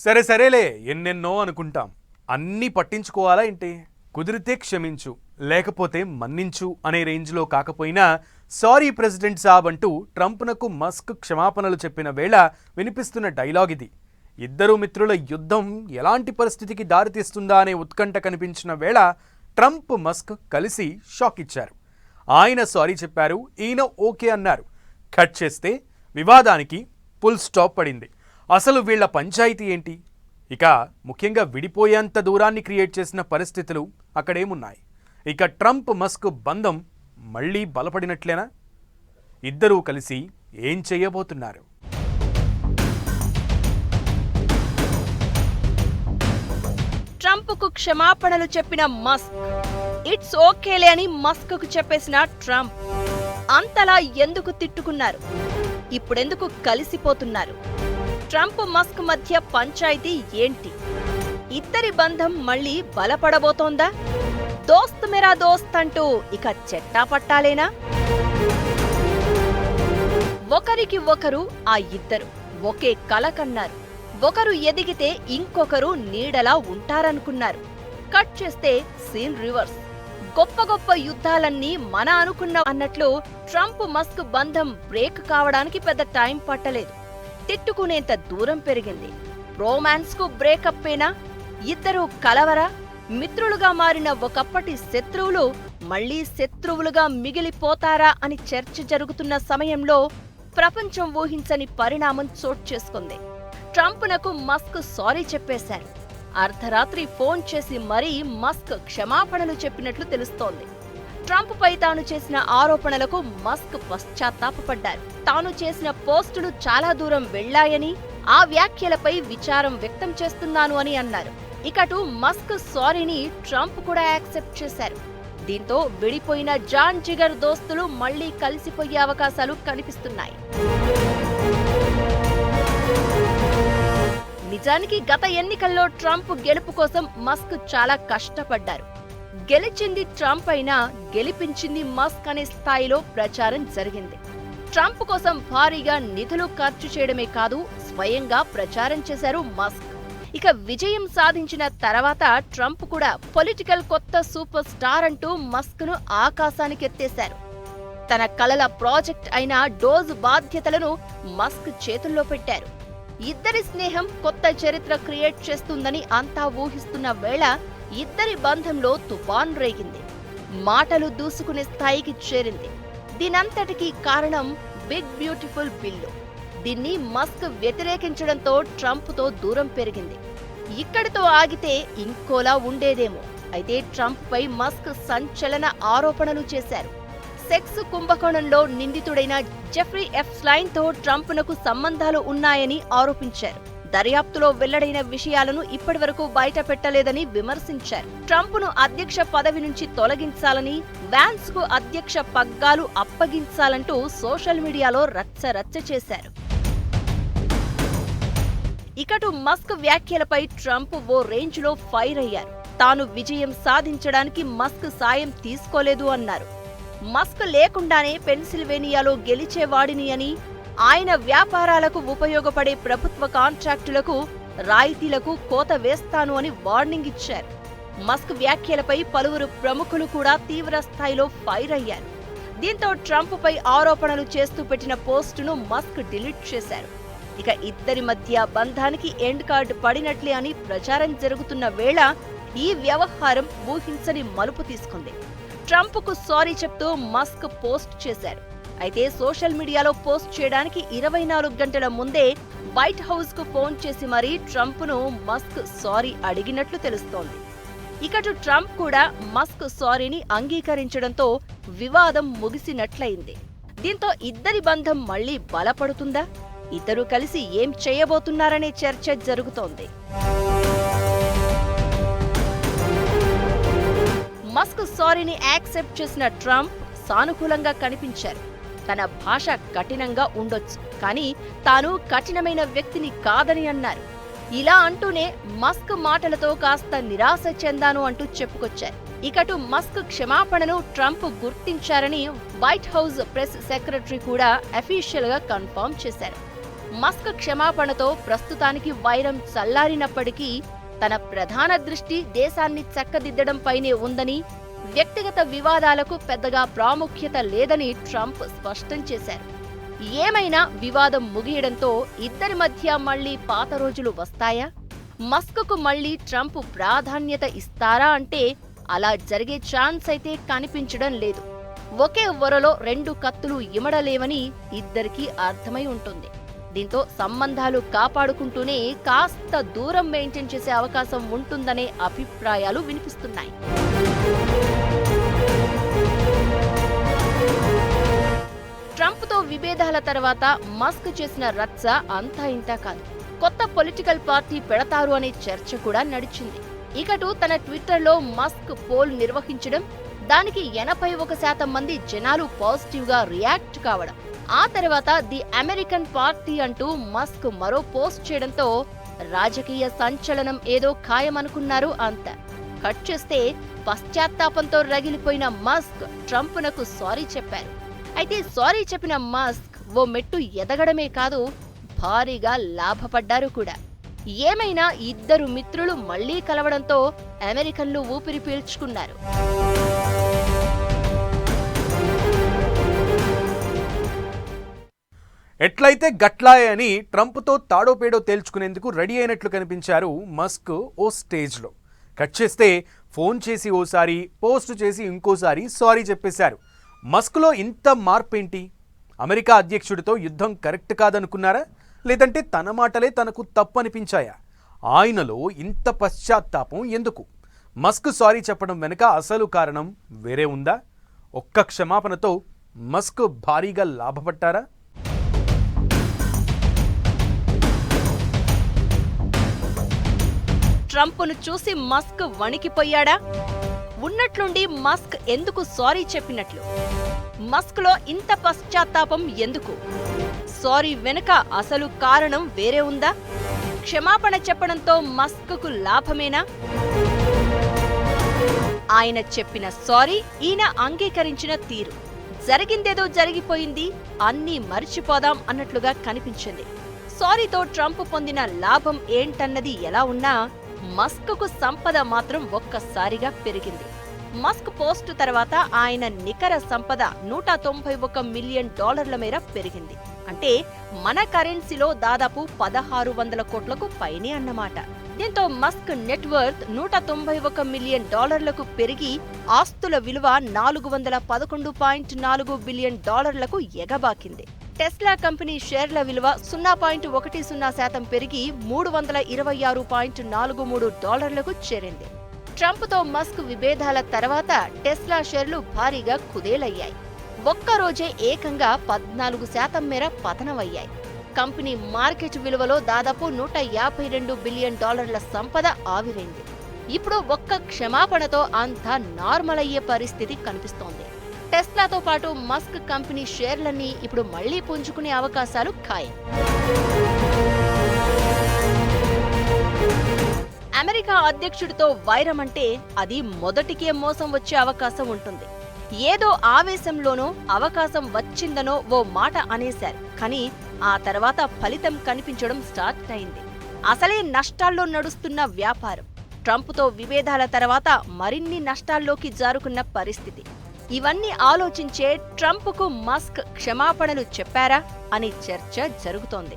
సరే సరేలే, ఎన్నెన్నో అనుకుంటాం. అన్నీ పట్టించుకోవాలా ఏంటి? కుదిరితే క్షమించు, లేకపోతే మన్నించు అనే రేంజ్లో కాకపోయినా సారీ ప్రెసిడెంట్ సాబ్ అంటూ ట్రంప్నకు మస్క్ క్షమాపణలు చెప్పిన వేళ వినిపిస్తున్న డైలాగ్ ఇది. ఇద్దరు మిత్రుల యుద్ధం ఎలాంటి పరిస్థితికి దారితీస్తుందా అనే ఉత్కంఠ కనిపించిన వేళ ట్రంప్ మస్క్ కలిసి షాక్ ఇచ్చారు. ఆయన సారీ చెప్పారు, ఈయన ఓకే అన్నారు. కట్ చేస్తే వివాదానికి ఫుల్ స్టాప్ పడింది. అసలు వీళ్ల పంచాయితీ ఏంటి? ఇక ముఖ్యంగా విడిపోయేంత దూరాన్ని క్రియేట్ చేసిన పరిస్థితులు అక్కడేమున్నాయి? ఇక ట్రంప్ మస్క్ బంధం మళ్ళీ బలపడినట్లేనా? ఇద్దరూ కలిసి ఏం చేయబోతున్నారు? ట్రంప్కు క్షమాపణలు చెప్పిన మస్క్, ఇట్స్ ఓకేలే అని మస్క్కు చెప్పేసిన ట్రంప్ అంతలా ఎందుకు తిట్టుకున్నారు? ఇప్పుడెందుకు కలిసిపోతున్నారు? ట్రంప్ మస్క్ మధ్య పంచాయితీ ఏంటి? ఇద్దరి బంధం మళ్ళీ బలపడబోతోందా? దోస్త్ మేరా దోస్త్ అంటూ ఇక చెట్టా పట్టాలేనా? ఒకరికి ఒకరు ఆ ఇద్దరు ఒకే కల కన్నారు. ఒకరు ఎదిగితే ఇంకొకరు నీడలా ఉంటారనుకున్నారు. కట్ చేస్తే సీన్ రివర్స్. గొప్ప గొప్ప యుద్ధాలన్నీ మన అనుకున్న అన్నట్లు ట్రంప్ మస్క్ బంధం బ్రేక్ కావడానికి పెద్ద టైం పట్టలేదు. తిట్టుకునేంత దూరం పెరిగింది. రొమాన్స్ కు బ్రేకప్పేనా? ఇద్దరూ కలవరా? మిత్రులుగా మారిన ఒకప్పటి శత్రువులు మళ్లీ శత్రువులుగా మిగిలిపోతారా అని చర్చ జరుగుతున్న సమయంలో ప్రపంచం ఊహించని పరిణామం చోటు చేసుకుంది. ట్రంప్నకు మస్క్ సారీ చెప్పేశారు. అర్ధరాత్రి ఫోన్ చేసి మరీ మస్క్ క్షమాపణలు చెప్పినట్లు తెలుస్తోంది. ట్రంప్ పై తాను చేసిన ఆరోపణలకు మస్క్ పశ్చాత్తాపపడ్డారు. తాను చేసిన పోస్టులు చాలా దూరం వెళ్లాయని, ఆ వ్యాఖ్యలపై విచారం వ్యక్తం చేస్తున్నాను అని అన్నారు. ఇకటు మస్క్ సారీని ట్రంప్ కూడా యాక్సెప్ట్ చేశారు. దీంతో విడిపోయిన జాన్ జిగర్ దోస్తులు మళ్లీ కలిసిపోయే అవకాశాలు కనిపిస్తున్నాయి. నిజానికి గత ఎన్నికల్లో ట్రంప్ గెలుపు కోసం మస్క్ చాలా కష్టపడ్డారు. గెలిచింది ట్రంప్ అయినా గెలిపించింది మస్క్ అనే స్థాయిలో ప్రచారం జరిగింది. ట్రంప్ కోసం భారీగా నిధులు ఖర్చు చేయడమే కాదు, స్వయంగా ప్రచారం చేశారు మస్క్. ఇక విజయం సాధించిన తర్వాత ట్రంప్ కూడా పొలిటికల్ కొత్త సూపర్ స్టార్ అంటూ మస్క్ ను ఆకాశానికెత్తేశారు. తన కలల ప్రాజెక్ట్ అయిన డోజ్ బాధ్యతలను మస్క్ చేతుల్లో పెట్టారు. ఇద్దరి స్నేహం కొత్త చరిత్ర క్రియేట్ చేస్తుందని అంతా ఊహిస్తున్న వేళ ఇద్దరి బంధంలో తుఫాన్ రేగింది. మాటలు దూసుకునే స్థాయికి చేరింది. దీనంతటికీ కారణం బిగ్ బ్యూటిఫుల్ బిల్లు. దీన్ని మస్క్ వ్యతిరేకించడంతో ట్రంప్తో దూరం పెరిగింది. ఇక్కడితో ఆగితే ఇంకోలా ఉండేదేమో. అయితే ట్రంప్ పై మస్క్ సంచలన ఆరోపణలు చేశారు. సెక్స్ కుంభకోణంలో నిందితుడైన జెఫ్రీ ఎప్స్టైన్ తో ట్రంప్నకు సంబంధాలు ఉన్నాయని ఆరోపించారు. దర్యాప్తులో వెల్లడైన విషయాలను ఇప్పటివరకు బయట పెట్టలేదని విమర్శించారు. ట్రంప్ను అధ్యక్ష పదవి నుంచి తొలగించాలని, వాన్స్ కు అధ్యక్ష పగ్గాలు అప్పగించాలంటూ సోషల్ మీడియాలో రచ్చరచ్చ చేశారు. ఇకటు మస్క్ వ్యాఖ్యలపై ట్రంప్ ఓ రేంజ్ లో ఫైర్ అయ్యారు. తాను విజయం సాధించడానికి మస్క్ సాయం తీసుకోలేదు అన్నారు. మస్క్ లేకుండానే పెన్సిల్వేనియాలో గెలిచేవాడిని అని, ఆయన వ్యాపారాలకు ఉపయోగపడే ప్రభుత్వ కాంట్రాక్టులకు, రాయితీలకు కోత వేస్తాను అని వార్నింగ్ ఇచ్చారు. మస్క్ వ్యాఖ్యలపై పలువురు ప్రముఖులు కూడా తీవ్ర స్థాయిలో ఫైర్ అయ్యారు. దీంతో ట్రంప్ పై ఆరోపణలు చేస్తూ పెట్టిన పోస్టును మస్క్ డిలీట్ చేశారు. ఇక ఇద్దరి మధ్య బంధానికి ఎండ్ కార్డు పడినట్లే అని ప్రచారం జరుగుతున్న వేళ ఈ వ్యవహారం ఊహించని మలుపు తీసుకుంది. ట్రంప్కు సారీ చెప్తూ మస్క్ పోస్ట్ చేశారు. అయితే సోషల్ మీడియాలో పోస్ట్ చేయడానికి 24 గంటల ముందే వైట్ హౌస్ కు ఫోన్ చేసి మరీ ట్రంప్ను మస్క్ సారీ అడిగినట్లు తెలుస్తోంది. ఇకటు ట్రంప్ కూడా మస్క్ సారీని అంగీకరించడంతో వివాదం ముగిసినట్లయింది. దీంతో ఇద్దరి బంధం మళ్లీ బలపడుతుందా? ఇద్దరూ కలిసి ఏం చేయబోతున్నారనే చర్చ జరుగుతోంది. మస్క్ సారీని యాక్సెప్ట్ చేసిన ట్రంప్ సానుకూలంగా కనిపించారు. తన భాష కఠినంగా ఉండొచ్చు, కానీ తాను కఠినమైన వ్యక్తిని కాదని అన్నారు. ఇలా అంటూనే మస్క్ మాటలతో కాస్త నిరాశ చెందాను అంటూ చెప్పుకొచ్చారు. ఇకటు మస్క్ క్షమాపణను ట్రంప్ గుర్తించారని వైట్ హౌస్ ప్రెస్ సెక్రటరీ కూడా అఫీషియల్ గా కన్ఫర్మ్ చేశారు. మస్క్ క్షమాపణతో ప్రస్తుతానికి వైరం చల్లారినప్పటికీ తన ప్రధాన దృష్టి దేశాన్ని చక్కదిద్దడంపైనే ఉందని, వ్యక్తిగత వివాదాలకు పెద్దగా ప్రాముఖ్యత లేదని ట్రంప్ స్పష్టం చేశారు. ఏమైనా వివాదం ముగియడంతో ఇద్దరి మధ్య మళ్లీ పాత రోజులు వస్తాయా? మస్క్కు మళ్లీ ట్రంప్ ప్రాధాన్యత ఇస్తారా అంటే అలా జరిగే ఛాన్స్ అయితే కనిపించడం లేదు. ఒకే వరలో రెండు కత్తులు ఇమడలేవని ఇద్దరికీ అర్థమై ఉంటుంది. దీంతో సంబంధాలు కాపాడుకుంటూనే కాస్త దూరం మెయింటైన్ చేసే అవకాశం ఉంటుందనే అభిప్రాయాలు వినిపిస్తున్నాయి. ట్రంప్తో విభేదాల తర్వాత మస్క్ చేసిన రచ్చ అంతా ఇంతా కాదు. కొత్త పొలిటికల్ పార్టీ పెడతారు అనే చర్చ కూడా నడిచింది. ఇకటు తన ట్విట్టర్లో మస్క్ పోల్ నిర్వహించడం, దానికి 81% మంది జనాలు పాజిటివ్ గా రియాక్ట్ కావడం, ఆ తర్వాత ది అమెరికన్ పార్టీ అంటూ మస్క్ మరో పోస్ట్ చేయడంతో రాజకీయ సంచలనం ఏదో ఖాయమనుకున్నారు అంతా. కట్ చేస్తే పశ్చాత్తాపంతో రగిలిపోయిన మస్క్ ట్రంప్నకు సారీ చెప్పారు. అయితే సారీ చెప్పిన మస్క్ ఓ మెట్టు ఎదగడమే కాదు, భారీగా లాభపడ్డారు కూడా. ఏమైనా ఇద్దరు మిత్రులు మళ్లీ కలవడంతో అమెరికన్లు ఊపిరి పీల్చుకున్నారు. ఎట్లయితే గట్లాయే అని ట్రంప్తో తాడోపేడో తేల్చుకునేందుకు రెడీ అయినట్లు కనిపించారు మస్క్ ఓ స్టేజ్లో. కట్ చేస్తే ఫోన్ చేసి ఓసారి, పోస్ట్ చేసి ఇంకోసారి సారీ చెప్పేశారు. మస్క్లో ఇంత మార్పేంటి? అమెరికా అధ్యక్షుడితో యుద్ధం కరెక్ట్ కాదనుకున్నారా? లేదంటే తన మాటలే తనకు తప్పనిపించాయా? ఆయనలో ఇంత పశ్చాత్తాపం ఎందుకు? మస్క్ సారీ చెప్పడం వెనుక అసలు కారణం వేరే ఉందా? ఒక్క క్షమాపణతో మస్క్ భారీగా లాభపట్టారా? ట్రంప్ను చూసి మస్క్ వణికిపోయాడా? ఉన్నట్లుండి మస్క్ ఎందుకు సారీ చెప్పినట్లు? మస్క్లో ఇంత పశ్చాత్తాపం ఎందుకు? సారీ వెనుక అసలు కారణం వేరే ఉందా? క్షమాపణ చెప్పడంతో మస్క్కు లాభమేనా? ఆయన చెప్పిన సారీ, ఈయన అంగీకరించిన తీరు, జరిగిందేదో జరిగిపోయింది, అన్నీ మర్చిపోదాం అన్నట్లుగా కనిపించింది. సారీతో ట్రంప్ పొందిన లాభం ఏంటన్నది ఎలా ఉన్నా మస్క్కు సంపద మాత్రం ఒక్కసారిగా పెరిగింది. మస్క్ పోస్టు తర్వాత ఆయన నికర సంపద $191 మిలియన్ మేర పెరిగింది. అంటే మన కరెన్సీలో దాదాపు 1600 కోట్లకు పైనే అన్నమాట. దీంతో మస్క్ నెట్వర్త్ $191 మిలియన్ పెరిగి ఆస్తుల విలువ $411.4 బిలియన్ ఎగబాకింది. టెస్లా కంపెనీ షేర్ల విలువ 0.10% పెరిగి $326.43 చేరింది. ట్రంప్తో మస్క్ విభేదాల తర్వాత టెస్లా షేర్లు భారీగా కుదేలయ్యాయి. ఒక్కరోజే ఏకంగా 14% మేర పతనమయ్యాయి. కంపెనీ మార్కెట్ విలువలో దాదాపు $152 బిలియన్ సంపద ఆవిరైంది. ఇప్పుడు ఒక్క క్షమాపణతో అంతా నార్మల్ అయ్యే పరిస్థితి కనిపిస్తోంది. టెస్లాతో పాటు మస్క్ కంపెనీ షేర్లన్నీ ఇప్పుడు మళ్లీ పుంజుకునే అవకాశాలు ఖాయం. అమెరికా అధ్యక్షుడితో వైరం అంటే అది మొదటికే మోసం వచ్చే అవకాశం ఉంటుంది. ఏదో ఆవేశంలోనో అవకాశం వచ్చిందనో ఓ మాట అనేశారు, కానీ ఆ తర్వాత ఫలితం కనిపించడం స్టార్ట్ అయింది. అసలే నష్టాల్లో నడుస్తున్న వ్యాపారం, ట్రంప్తో విభేదాల తర్వాత మరిన్ని నష్టాల్లోకి జారుకున్న పరిస్థితి. ఇవన్నీ ఆలోచించే ట్రంప్కు మస్క్ క్షమాపణలు చెప్పారా అని చర్చ జరుగుతోంది.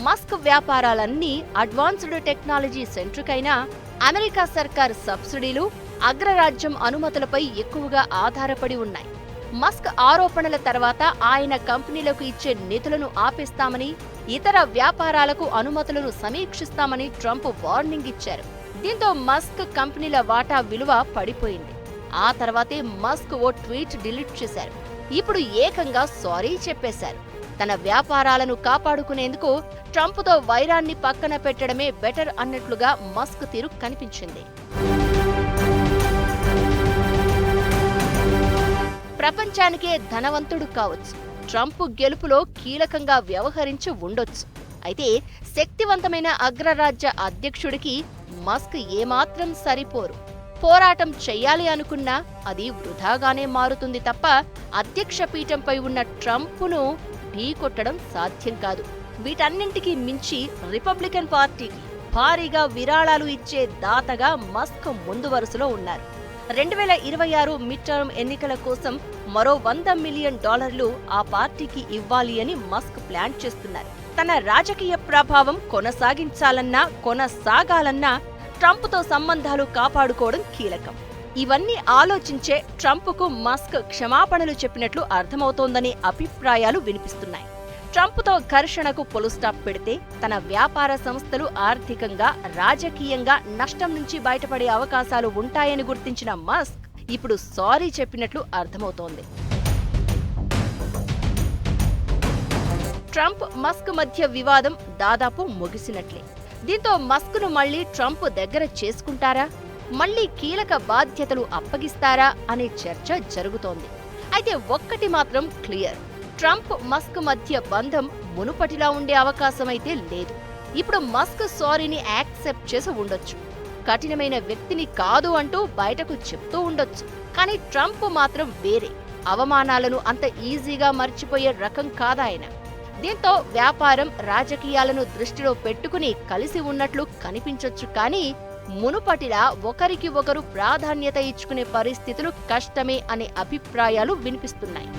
మస్క్ వ్యాపారాలన్నీ అడ్వాన్స్డ్ టెక్నాలజీ సెంట్రిక్ అయినా అమెరికా సర్కార్ సబ్సిడీలు, అగ్రరాజ్యం అనుమతులపై ఎక్కువగా ఆధారపడి ఉన్నాయి. మస్క్ ఆరోపణల తర్వాత ఆయన కంపెనీలకు ఇచ్చే నిధులను ఆపేస్తామని, ఇతర వ్యాపారాలకు అనుమతులను సమీక్షిస్తామని ట్రంప్ వార్నింగ్ ఇచ్చారు. దీంతో మస్క్ కంపెనీల వాటా విలువ పడిపోయింది. ఆ తర్వాతే మస్క్ ఓ ట్వీట్ డిలీట్ చేశారు. ఇప్పుడు ఏకంగా సారీ చెప్పేశారు. తన వ్యాపారాలను కాపాడుకునేందుకు ట్రంప్తో వైరాన్ని పక్కన పెట్టడమే బెటర్ అన్నట్లుగా మస్క్ తీరు కనిపించింది. ప్రపంచానికే ధనవంతుడు కావచ్చు, ట్రంప్ గెలుపులో కీలకంగా వ్యవహరించి ఉండొచ్చు. అయితే శక్తివంతమైన అగ్రరాజ్య అధ్యక్షుడికి మస్క్ ఏమాత్రం సరిపోరు. పోరాటం చెయ్యాలి అనుకున్నా అది వృధాగానే మారుతుంది తప్ప అధ్యక్ష పీఠంపై ఉన్న ట్రంప్ను ఢీకొట్టడం సాధ్యం కాదు. వీటన్నింటికీ మించి రిపబ్లికన్ పార్టీకి భారీగా విరాళాలు ఇచ్చే దాతగా మస్క్ ముందు వరుసలో ఉన్నారు. 2026 మిడ్ టర్మ్ ఎన్నికల కోసం మరో $100 మిలియన్ ఆ పార్టీకి ఇవ్వాలి అని మస్క్ ప్లాన్ చేస్తున్నారు. తన రాజకీయ ప్రభావం కొనసాగాలన్నా ట్రంప్తో సంబంధాలు కాపాడుకోవడం కీలకం. ఇవన్నీ ఆలోచించే ట్రంప్కు మస్క్ క్షమాపణలు చెప్పినట్లు అర్థమవుతోందనే అభిప్రాయాలు వినిపిస్తున్నాయి. ట్రంప్తో ఘర్షణకు ఫుల్ స్టాప్ పెడితే తన వ్యాపార సంస్థలు ఆర్థికంగా, రాజకీయంగా నష్టం నుంచి బయటపడే అవకాశాలు ఉంటాయని గుర్తించిన మస్క్ ఇప్పుడు సారీ చెప్పినట్లు అర్థమవుతోంది. ట్రంప్ మస్క్ మధ్య వివాదం దాదాపు ముగిసినట్లే. దీంతో మస్క్ను మళ్లీ ట్రంప్ దగ్గర చేసుకుంటారా, మళ్లీ కీలక బాధ్యతలు అప్పగిస్తారా అనే చర్చ జరుగుతోంది. అయితే ఒక్కటి మాత్రం క్లియర్, ట్రంప్ మస్క్ మధ్య బంధం మునుపటిలా ఉండే అవకాశమైతే లేదు. ఇప్పుడు మస్క్ సారీని యాక్సెప్ట్ చేసి ఉండొచ్చు, కఠినమైన వ్యక్తిని కాదు అంటూ బయటకు చెప్తూ ఉండొచ్చు. కానీ ట్రంప్ మాత్రం వేరే, అవమానాలను అంత ఈజీగా మర్చిపోయే రకం కాదాయన. దీంతో వ్యాపారం, రాజకీయాలను దృష్టిలో పెట్టుకుని కలిసి ఉన్నట్లు కనిపించొచ్చు. కానీ మునుపటిలా ఒకరికి ఒకరు ప్రాధాన్యత ఇచ్చుకునే పరిస్థితులు కష్టమే అనే అభిప్రాయాలు వినిపిస్తున్నాయి.